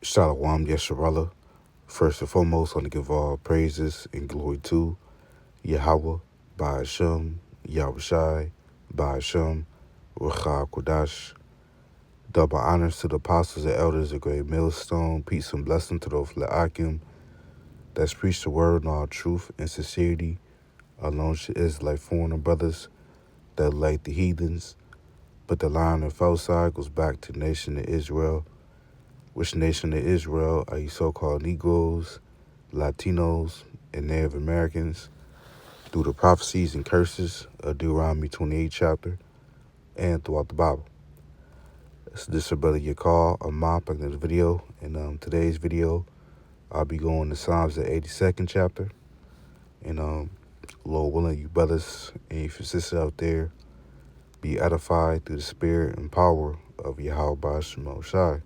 Shalom, Yesharallah. First and foremost, I want to give all praises and glory to Yahweh, Ba'ashem, Yahushai, Ba'ashem, Rucha Kodash. Double honors to the apostles and elders of Great Millstone. Peace and blessing to those La'akim that's preached the word in all truth and sincerity. Alone she is like foreigner brothers that like the heathens. But the line of outside goes back to the nation of Israel. Which nation of Israel are you so-called Negroes, Latinos, and Native Americans through the prophecies and curses of Deuteronomy 28 chapter and throughout the Bible. This is your brother Yakal. I'm mopping this video. In today's video, I'll be going to Psalms the 82nd chapter. And Lord willing, you brothers and you sisters out there be edified through the spirit and power of Yahweh Ba'ashem Shai.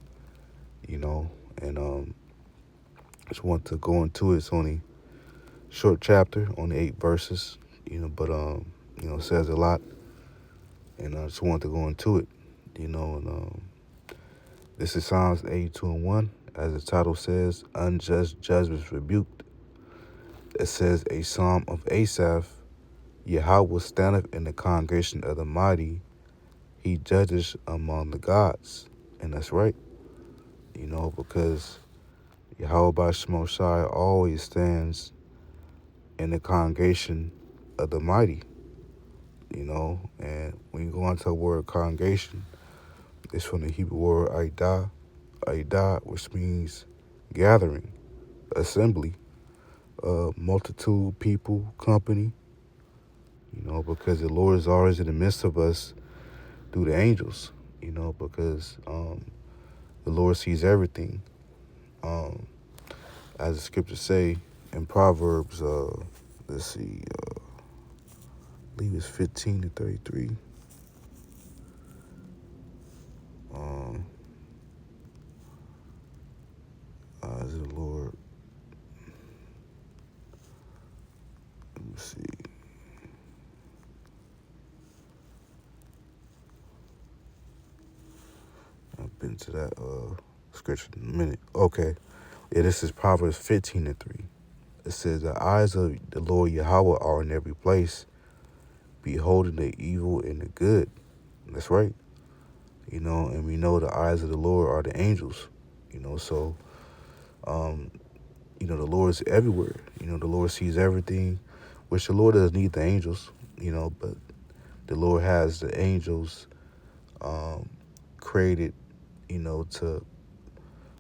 And just want to go into it. It's only a short chapter, only 8 verses, but it says a lot. And I just want to go into it, and this is Psalms 82:1, as the title says, Unjust Judgments Rebuked. It says, a psalm of Asaph, Yahweh standeth in the congregation of the mighty, he judges among the gods. And that's right, because Yahweh Ba'ashem Shai always stands in the congregation of the mighty, and when you go into the word congregation, it's from the Hebrew word aidah, which means gathering, assembly, multitude, people, company, because the Lord is always in the midst of us through the angels, because the Lord sees everything. As the scriptures say in Proverbs, I believe it's 15:33. Is it the Lord? Let me see. I've been to that scripture in a minute. Okay. Yeah, this is Proverbs 15:3. It says, the eyes of the Lord Yahweh are in every place, beholding the evil and the good. That's right. And we know the eyes of the Lord are the angels. So, the Lord is everywhere. The Lord sees everything, which the Lord doesn't need the angels, but the Lord has the angels created, to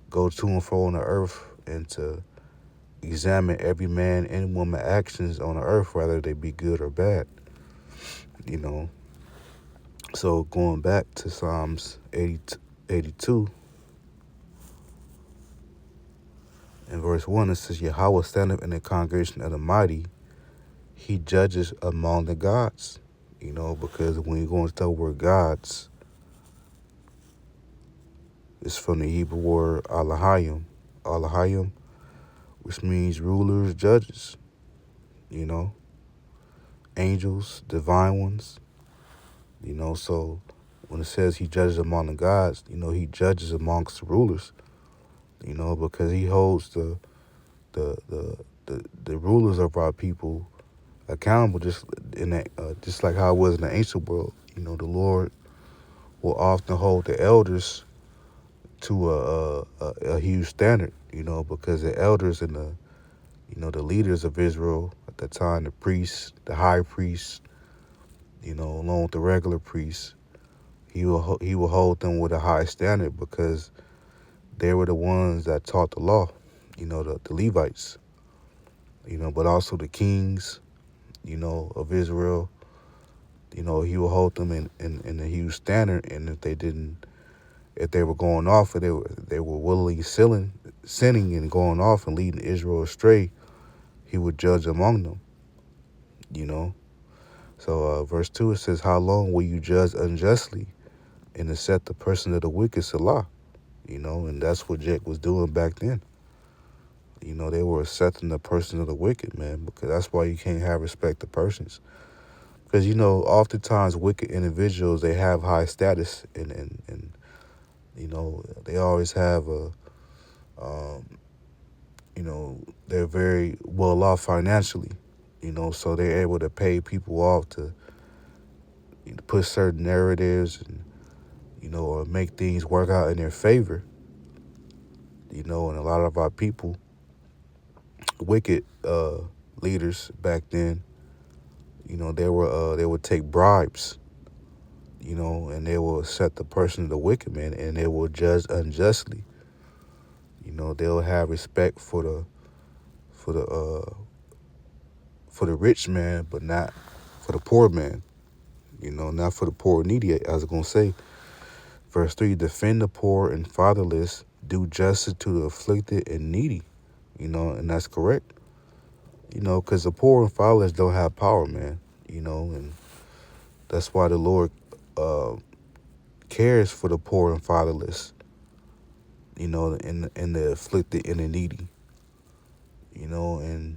go to and fro on the earth and to examine every man and woman actions on the earth, whether they be good or bad. So going back to Psalms 82 and verse 1, it says, Yahweh standeth in the congregation of the mighty, he judges among the gods. Because when you go into the word gods, it's from the Hebrew word Alahayim, which means rulers, judges, angels, divine ones, so when it says he judges among the gods, he judges amongst the rulers, because he holds the rulers of our people accountable, just just like how it was in the ancient world. The Lord will often hold the elders to a huge standard, because the elders and the leaders of Israel at that time, the priests, the high priests, along with the regular priests, he will hold them with a high standard because they were the ones that taught the law, the Levites, but also the kings, of Israel. He will hold them in a huge standard, and if they were going off, or they were willingly sinning and going off and leading Israel astray, he would judge among them. So verse 2, it says, how long will you judge unjustly and to set the person of the wicked Salah? And that's what Jack was doing back then. They were accepting the person of the wicked, man, because that's why you can't have respect to persons. Because, oftentimes wicked individuals, they have high status and they always have a They're very well off financially, so they're able to pay people off to put certain narratives and, or make things work out in their favor, and a lot of our people, wicked leaders back then, they would take bribes, and they will set the person, the wicked man, and they will judge unjustly. They'll have respect for the uh, for the rich man, but not for the poor man. Not for the poor and needy. I was gonna say, verse 3: defend the poor and fatherless, do justice to the afflicted and needy. And that's correct. Because the poor and fatherless don't have power, man. And that's why the Lord uh, cares for the poor and fatherless. And the afflicted and the needy. And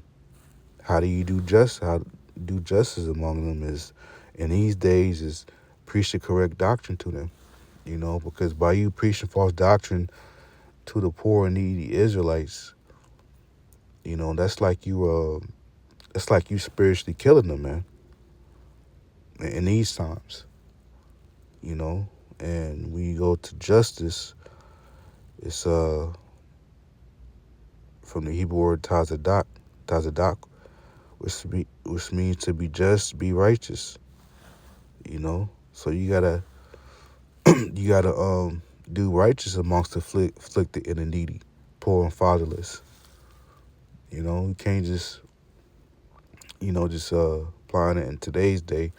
how do you do how to do justice among them is, in these days, is preach the correct doctrine to them. Because by you preaching false doctrine to the poor and needy Israelites, that's like you spiritually killing them, man. In these times, and when you go to justice, it's from the Hebrew word tazadak, which means to be just, be righteous. So you gotta do righteous amongst the afflicted and the needy, poor and fatherless. You can't just applying it in today's day.